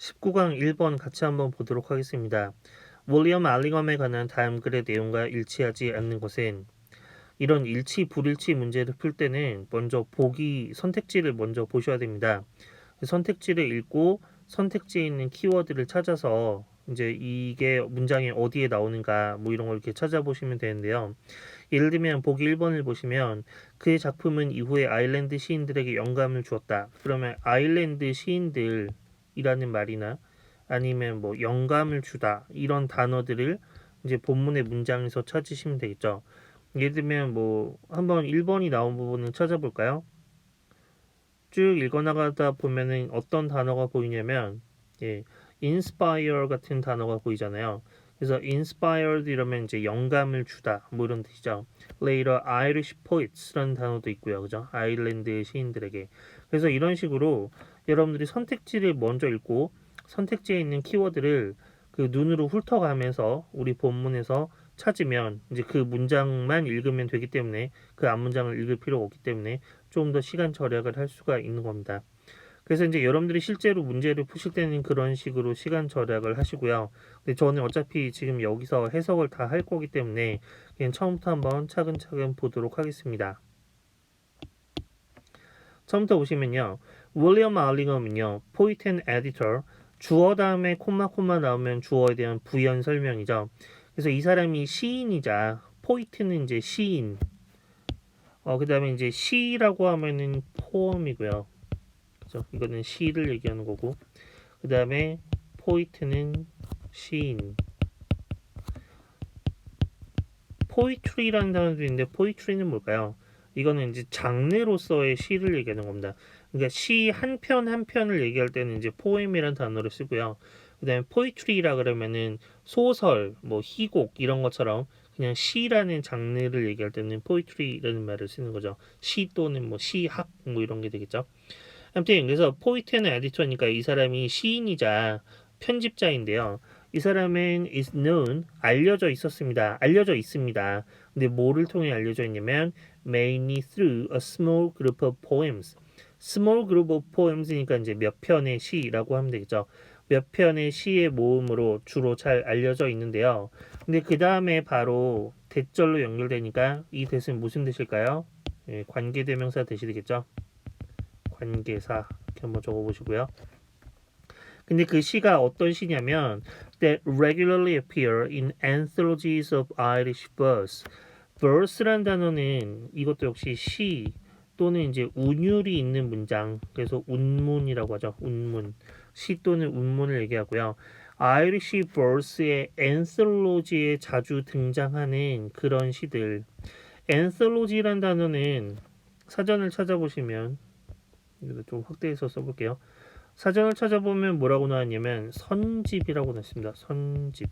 19강 1번 같이 한번 보도록 하겠습니다. 윌리엄 알링엄에 관한 다음 글의 내용과 일치하지 않는 것은 이런 일치, 불일치 문제를 풀 때는 먼저 보기 선택지를 먼저 보셔야 됩니다. 선택지를 읽고 선택지에 있는 키워드를 찾아서 이제 이게 문장이 어디에 나오는가 뭐 이런 걸 이렇게 찾아보시면 되는데요. 예를 들면 보기 1번을 보시면 그의 작품은 이후에 아일랜드 시인들에게 영감을 주었다. 그러면 아일랜드 시인들이라는 말이나 아니면 뭐 영감을 주다 이런 단어들을 이제 본문의 문장에서 찾으시면 되겠죠. 예를 들면 뭐 한번 1번이 나온 부분을 찾아볼까요? 쭉 읽어나가다 보면은 어떤 단어가 보이냐면 inspire 같은 단어가 보이잖아요. 그래서 inspired 이러면 이제 영감을 주다 뭐 이런 뜻이죠. Later Irish poets라는 단어도 있고요, 그죠? 아일랜드 시인들에게. 그래서 이런 식으로 여러분들이 선택지를 먼저 읽고 선택지에 있는 키워드를 그 눈으로 훑어가면서 우리 본문에서 찾으면 이제 그 문장만 읽으면 되기 때문에 그 앞 문장을 읽을 필요가 없기 때문에 좀 더 시간 절약을 할 수가 있는 겁니다. 그래서 이제 여러분들이 실제로 문제를 푸실 때는 그런 식으로 시간 절약을 하시고요. 근데 저는 어차피 지금 여기서 해석을 다 할 거기 때문에 그냥 처음부터 한번 차근차근 보도록 하겠습니다. 처음부터 보시면요. 윌리엄 알링엄은요. 포이트 앤 에디터 주어 다음에 콤마 나오면 주어에 대한 부연 설명이죠. 그래서 이 사람이 시인이자 포이트는 이제 시인 그 다음에 이제 시라고 하면은 포엄이고요. 그죠? 이거는 시를 얘기하는 거고. 그 다음에 포이트는 시인. 포이트리라는 단어도 있는데 포이트리는 뭘까요? 이거는 이제 장르로서의 시를 얘기하는 겁니다. 그러니까 시 한 편 한 편을 얘기할 때는 이제 포엠이라는 단어를 쓰고요. 그 다음에 포이트리라 그러면은 소설, 뭐 희곡 이런 것처럼 그냥 시라는 장르를 얘기할 때는 포이트리라는 말을 쓰는 거죠. 시 또는 뭐 시학 뭐 이런 게 되겠죠. 아무튼 그래서 포이트는 에디터니까 이 사람이 시인이자 편집자인데요. 이 사람은 is known 알려져 있었습니다. 알려져 있습니다. 근데 뭐를 통해 알려져 있냐면 mainly through a small group of poems. small group of poems니까 이제 몇 편의 시라고 하면 되겠죠. 몇 편의 시의 모음으로 주로 잘 알려져 있는데요. 근데 그 다음에 바로 대절로 연결되니까 이 대신 무슨 뜻일까요? 관계대명사 대시 되겠죠. 관계사 이렇게 한번 적어보시고요. 근데 그 시가 어떤 시냐면 that regularly appear in anthologies of Irish verse. verse란 단어는 이것도 역시 시 또는 이제 운율이 있는 문장 그래서 운문이라고 하죠. 운문 시 또는 운문을 얘기하고요. 아이리시 verse의 anthology에 자주 등장하는 그런 시들. anthology란 단어는 사전을 찾아보시면 이거 좀 확대해서 써볼게요. 사전을 찾아보면 뭐라고 나왔냐면 선집이라고 나왔습니다. 선집.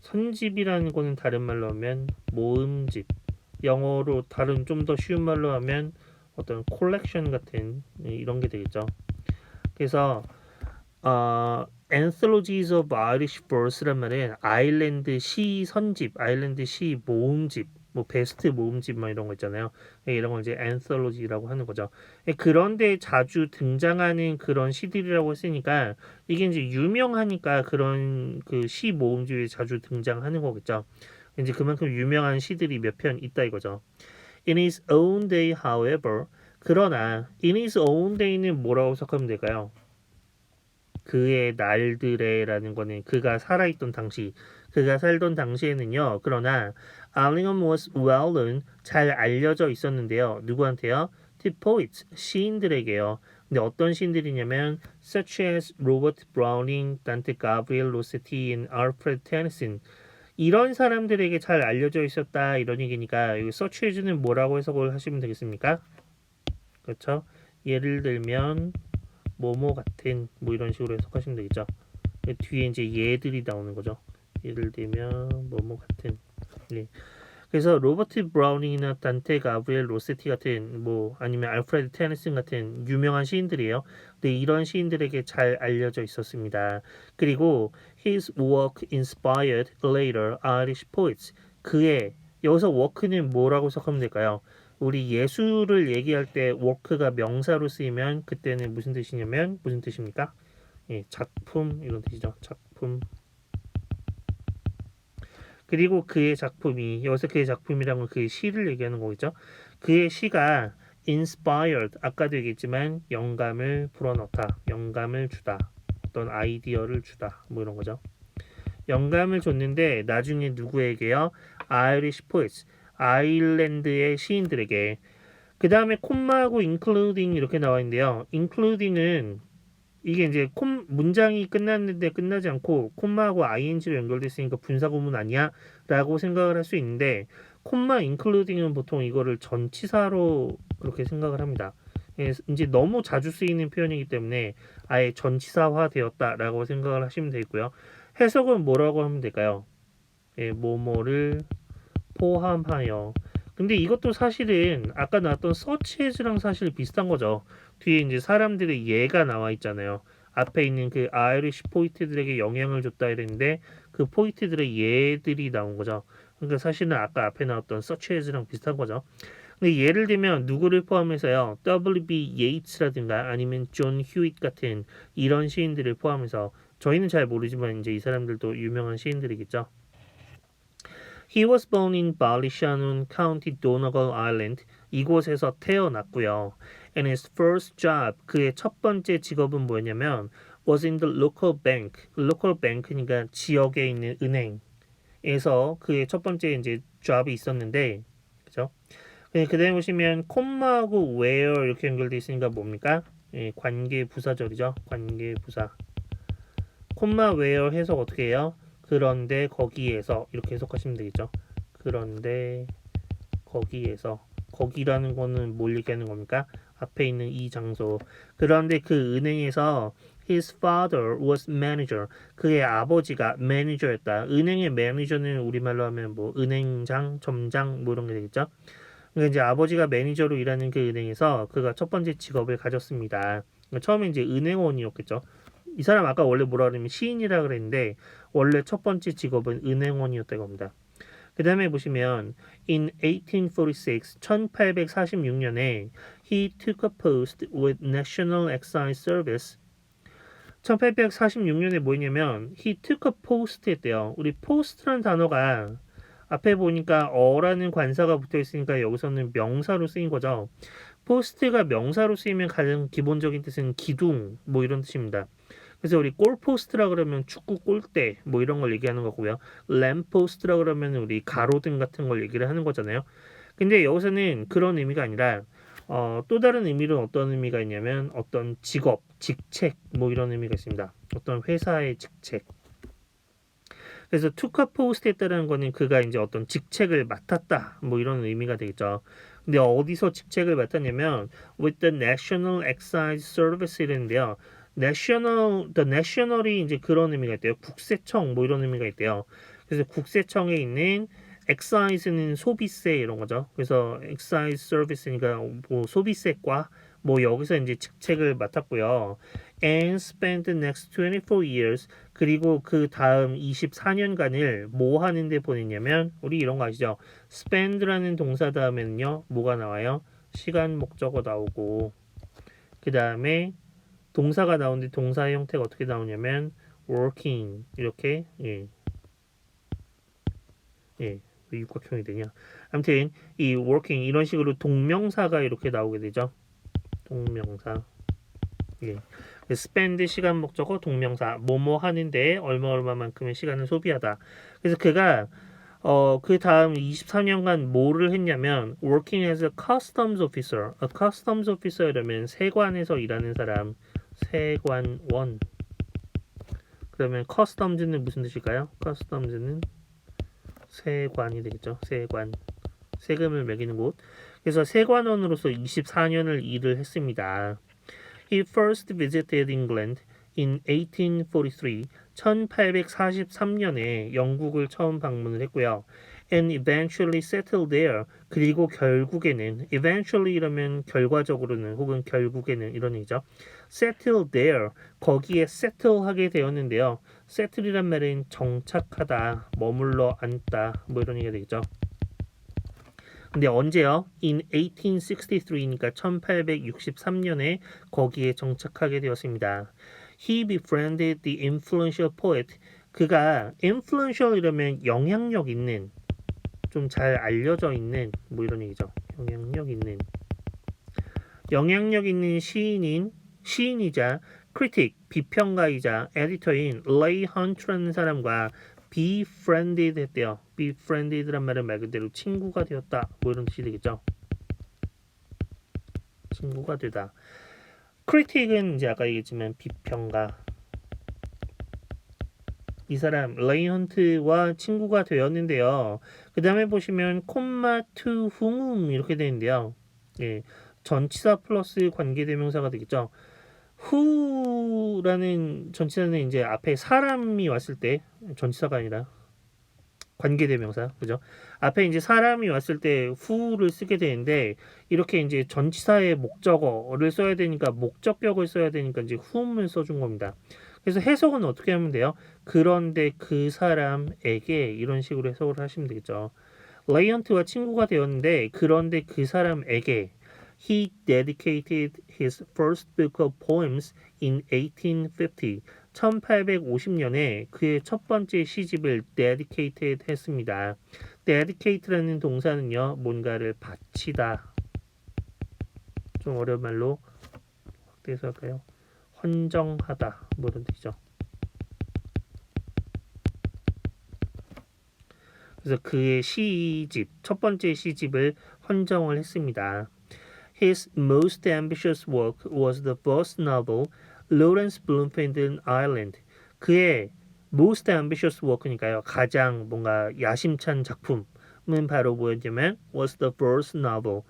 선집이라는 거는 다른 말로 하면 모음집. 영어로 다른 좀 더 쉬운 말로 하면 어떤 콜렉션 같은 이런 게 되겠죠. 그래서 Anthologies of Irish Verse란 말은 아일랜드 시 선집, 아일랜드 시 모음집, 뭐 베스트 모음집 막 이런 거 있잖아요. 이런 걸 이제 anthology라고 하는 거죠. 그런데 자주 등장하는 그런 시들이라고 했으니까 이게 이제 유명하니까 그런 그 시 모음집이 자주 등장하는 거겠죠. 이제 그만큼 유명한 시들이 몇 편 있다 이거죠. In his own day, however, 그러나 in his own day는 뭐라고 해석하면 될까요? 그의 날들에라는 거는 그가 살아있던 당시, 그가 살던 당시에는요. 그러나 Allingham was well known, 잘 알려져 있었는데요. 누구한테요? To poets, 시인들에게요. 근데 어떤 시인들이냐면 such as Robert Browning, Dante Gabriel Rossetti, and Alfred Tennyson. 이런 사람들에게 잘 알려져 있었다 이런 얘기니까 여기 such as는 뭐라고 해석을 하시면 되겠습니까? 그렇죠? 예를 들면 뭐뭐 같은 뭐 이런 식으로 해석하시면 되겠죠. 뒤에 이제 얘들이 나오는 거죠. 예를 들면 뭐뭐 같은. 네. 그래서 로버트 브라우닝이나 단테 가브리엘 로세티 같은 뭐 아니면 알프레드 테니슨 같은 유명한 시인들이에요. 근데 이런 시인들에게 잘 알려져 있었습니다. 그리고 his work inspired later Irish poets. 그의 여기서 work는 뭐라고 해석하면 될까요? 우리 예술을 얘기할 때 work가 명사로 쓰이면 그때는 무슨 뜻이냐면 무슨 뜻입니까? 예, 작품 이런 뜻이죠. 작품. 그리고 그의 작품이 여기서 그의 작품이란 건 그의 시를 얘기하는 거겠죠. 그의 시가 inspired 아까도 얘기했지만 영감을 불어넣다, 영감을 주다, 어떤 아이디어를 주다 뭐 이런 거죠. 영감을 줬는데 나중에 누구에게요? Irish poets 아일랜드의 시인들에게. 그 다음에 콤마하고 including 이렇게 나와 있는데요. including은 이게 이제 문장이 끝났는데 끝나지 않고 콤마하고 ing로 연결됐으니까 분사구문 아니야? 라고 생각을 할 수 있는데 콤마 including은 보통 이거를 전치사로 그렇게 생각을 합니다. 예, 이제 너무 자주 쓰이는 표현이기 때문에 아예 전치사화 되었다라고 생각을 하시면 되고요. 해석은 뭐라고 하면 될까요? 예, 뭐뭐를 포함하여. 근데 이것도 사실은 아까 나왔던 search as랑 사실 비슷한 거죠. 뒤에 이제 사람들의 예가 나와 있잖아요. 앞에 있는 그 아이리시 포이트들에게 영향을 줬다 이랬는데 그 포이트들의 예들이 나온 거죠. 그러니까 사실은 아까 앞에 나왔던 search as랑 비슷한 거죠. 근데 예를 들면 누구를 포함해서요. W.B. 예이츠라든가 아니면 존 휴잇 같은 이런 시인들을 포함해서 저희는 잘 모르지만 이제 이 사람들도 유명한 시인들이겠죠. He was born in Ballyshannon County, Donegal Island. 이곳에서 태어났고요. And his first job, 그의 첫 번째 직업은 뭐였냐면 was in the local bank. local bank니까 지역에 있는 은행에서 그의 첫 번째 이제 job이 있었는데, 그죠? 그다음에 보시면 콤마하고 where 이렇게 연결돼 있으니까 뭡니까? 예, 관계 부사절이죠. 관계 부사. 콤마 where 해석 어떻게 해요? 그런데 거기에서 이렇게 해석하시면 되겠죠. 그런데 거기에서 거기라는 거는 뭘 얘기하는 겁니까? 앞에 있는 이 장소. 그런데 그 은행에서 his father was manager. 그의 아버지가 매니저였다. 은행의 매니저는 우리말로 하면 뭐 은행장, 점장 뭐 이런 게 되겠죠. 그러니까 이제 아버지가 매니저로 일하는 그 은행에서 그가 첫 번째 직업을 가졌습니다. 처음에 이제 은행원이었겠죠. 이 사람 아까 원래 뭐라 그러면 시인이라 그랬는데 원래 첫 번째 직업은 은행원이었다고 합니다. 그 다음에 보시면 in 1846, 1846년에 he took a post with National Excise Service. 1846년에 뭐였냐면 he took a post 했대요. 우리 post라는 단어가 앞에 보니까 어라는 관사가 붙어 있으니까 여기서는 명사로 쓰인 거죠. 포스트가 명사로 쓰이면 가장 기본적인 뜻은 기둥 뭐 이런 뜻입니다. 그래서 우리 골포스트라 그러면 축구 골대 뭐 이런 걸 얘기하는 거고요. 램포스트라 그러면 우리 가로등 같은 걸 얘기를 하는 거잖아요. 근데 여기서는 그런 의미가 아니라 또 다른 의미로 어떤 의미가 있냐면 어떤 직업, 직책 뭐 이런 의미가 있습니다. 어떤 회사의 직책. 그래서 투카 포스트 했다는 거는 그가 이제 어떤 직책을 맡았다 뭐 이런 의미가 되겠죠. 근데 어디서 직책을 맡았냐면 with the National Excise Service 이랬는데요. the national이 이제 그런 의미가 있대요. 국세청 뭐 이런 의미가 있대요. 그래서 국세청에 있는 excise는 소비세 이런 거죠. 그래서 excise service니까 뭐 소비세과 뭐 여기서 이제 직책을 맡았고요. and spent the next 24 years 그리고 그 다음 24년간을 뭐 하는데 보냈냐면 우리 이런 거 아시죠? spend라는 동사 다음에는요 뭐가 나와요? 시간 목적어 나오고 그 다음에 동사가 나오는데 동사의 형태가 어떻게 나오냐면 working 이렇게 예. 왜 육각형이 되냐? 아무튼 이 working 이런 식으로 동명사가 이렇게 나오게 되죠. 동명사. 예. spend 시간 목적어 동명사 뭐뭐 하는데 얼마만큼의 시간을 소비하다. 그래서 그가 그 다음 24년간 뭐를 했냐면 working as a customs officer. a customs officer라면 세관에서 일하는 사람. 세관원. 그러면 customs는 무슨 뜻일까요? customs는 세관이 되겠죠. 세관. 세금을 매기는 곳. 그래서 세관원으로서 24년을 일을 했습니다. He first visited England in 1843. 1843년에 영국을 처음 방문을 했고요. And eventually settled there. 그리고 결국에는 eventually 이러면 결과적으로는 혹은 결국에는 이런 얘기죠. settled there. 거기에 settle하게 되었는데요. settle이란 말은 정착하다, 머물러 앉다 뭐 이런 얘기가 되겠죠. 근데 언제요? In 1863니까 1863년에 거기에 정착하게 되었습니다. He befriended the influential poet. 그가 influential 이러면 영향력 있는, 좀 잘 알려져 있는 뭐 이런 얘기죠. 영향력 있는 시인이자 critic, 비평가이자 에디터인 레이 헌트라는 사람과 befriended 했대요. befriended란 말은 말 그대로 친구가 되었다. 뭐 이런 뜻이 되겠죠. 친구가 되다. critic은 이제 아까 얘기했지만 비평가. 이 사람 레이 헌트와 친구가 되었는데요. 그 다음에 보시면 콤마 to whom 이렇게 되는데요. 예, 전치사 플러스 관계대명사가 되겠죠. who라는 전치사는 이제 앞에 사람이 왔을 때 전치사가 아니라 관계대명사, 그죠? 앞에 이제 사람이 왔을 때 who를 쓰게 되는데 이렇게 이제 전치사의 목적어를 써야 되니까 목적격을 써야 되니까 이제 whom을 써준 겁니다. 그래서 해석은 어떻게 하면 돼요? 그런데 그 사람에게 이런 식으로 해석을 하시면 되겠죠. 레이언트와 친구가 되었는데 그런데 그 사람에게 He dedicated his first book of poems in 1850. 1850년에 그의 첫 번째 시집을 dedicated 했습니다. dedicate라는 동사는요, 뭔가를 바치다. 좀 어려운 말로 확대해서 할까요? 헌정하다. 뭐 이런 뜻이죠. 그래서 그의 시집, 첫 번째 시집을 헌정을 했습니다. His most ambitious work was the first novel, Lawrence Bloomfield Island. 그의 most ambitious work니까요. 가장 뭔가 야심찬 작품은 바로 뭐였냐면 was the first novel.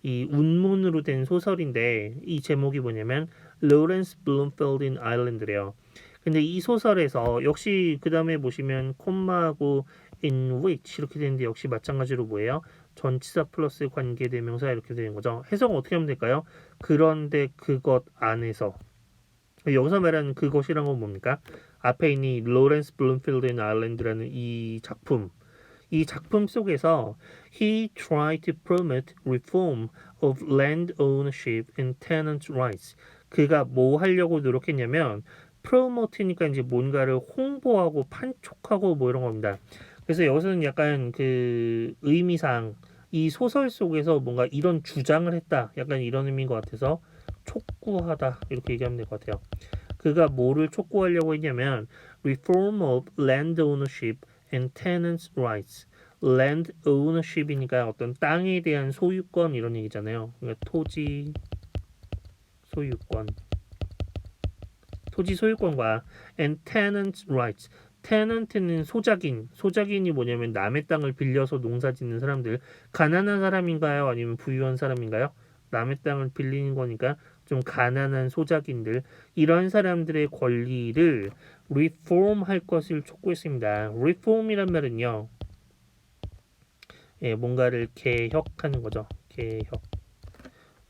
이 운문으로 된 소설인데 이 제목이 뭐냐면 Lawrence Bloomfield Island래요. 근데 이 소설에서 역시 그 다음에 보시면 콤마하고 in which 이렇게 되는데 역시 마찬가지로 뭐예요? 전치사 플러스 관계대명사 이렇게 되는 거죠. 해석은 어떻게 하면 될까요? 그런데 그것 안에서 여기서 말하는 그것이란 건 뭡니까? 앞에 있는 로렌스 블룸필드 인 아일랜드라는 이 작품 속에서 he tried to promote reform of land ownership and tenant rights. 그가 뭐 하려고 노력했냐면 promote니까 이제 뭔가를 홍보하고 판촉하고 뭐 이런 겁니다. 그래서 여기서는 약간 그 의미상 이 소설 속에서 뭔가 이런 주장을 했다. 약간 이런 의미인 것 같아서 촉구하다 이렇게 얘기하면 될 것 같아요. 그가 뭐를 촉구하려고 했냐면 reform of land ownership and tenants rights. land ownership이니까 어떤 땅에 대한 소유권 이런 얘기잖아요. 그러니까 토지 소유권과 and tenants rights. tenant는 소작인이 뭐냐면 남의 땅을 빌려서 농사짓는 사람들. 가난한 사람인가요? 아니면 부유한 사람인가요? 남의 땅을 빌리는 거니까 좀 가난한 소작인들, 이런 사람들의 권리를 reform할 것을 촉구했습니다. reform이란 말은요, 예, 뭔가를 개혁하는 거죠. 개혁.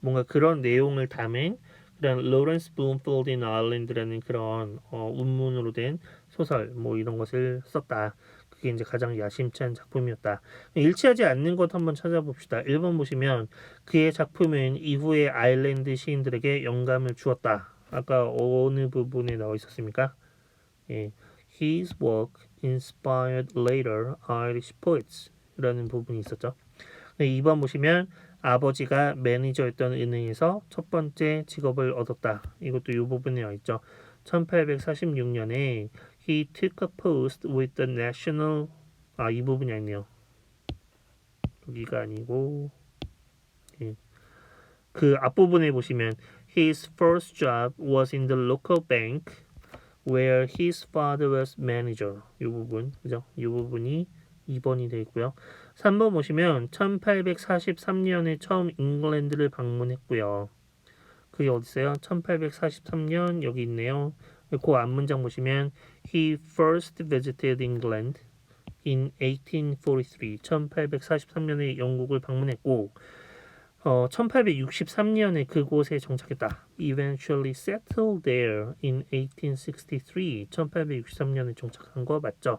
뭔가 그런 내용을 담은 그런 로렌스 블룸필드 인 아일랜드라는 그런 운문으로 된 소설 뭐 이런 것을 썼다. 그게 이제 가장 야심찬 작품이었다. 일치하지 않는 것 한번 찾아봅시다. 1번 보시면 그의 작품은 이후의 아일랜드 시인들에게 영감을 주었다. 아까 어느 부분에 나와 있었습니까? 예. His work inspired later Irish poets 라는 부분이 있었죠. 2번 보시면 아버지가 매니저였던 은행에서 첫 번째 직업을 얻었다. 이것도 이 부분에 와 있죠. 1846년에 he took a post with the national 이 부분이 아니네요. 여기가 아니고 예. 그 앞부분에 보시면 his first job was in the local bank where his father was manager. 이 부분, 그죠? 이 부분이 2번이 되어 있고요. 3번 보시면 1843년에 처음 잉글랜드를 방문했고요. 그게 어디 있어요? 1843년 여기 있네요. 그 앞문장 보시면 He first visited England in 1843. 1843년에 영국을 방문했고 1863년에 그곳에 정착했다. Eventually settled there in 1863. 1863년에 정착한 거 맞죠?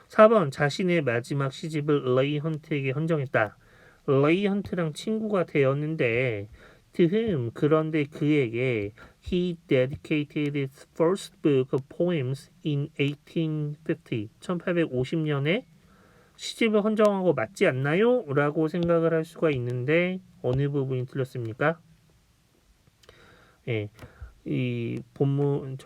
4번 자신의 마지막 시집을 레이 헌트에게 헌정했다. 레이 헌트랑 친구가 되었는데 To whom 그런데 그에게 he dedicated his first book of poems in 1850 1850년에 시집을 헌정하고 맞지 않나요? 라고 생각을 할 수가 있는데 어느 부분이 틀렸습니까? 예, 이 본문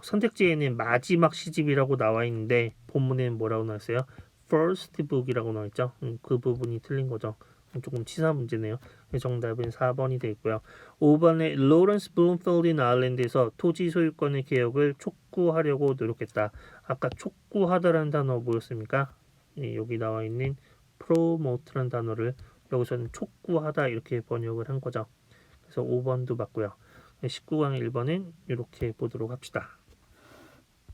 선택지에는 마지막 시집이라고 나와 있는데 본문에는 뭐라고 나왔어요? First book이라고 나와 있죠. 그 부분이 틀린 거죠. 조금 치사 문제네요. 정답은 4번이 되고요. 5번에 로런스 블룸필드 아일랜드에서 토지 소유권의 개혁을 촉구하려고 노력했다. 아까 촉구하다라는 단어 뭐였습니까? 예, 여기 나와 있는 promote라는 단어를 여기서는 촉구하다 이렇게 번역을 한 거죠. 그래서 5번도 맞고요. 19강 1번은 이렇게 보도록 합시다.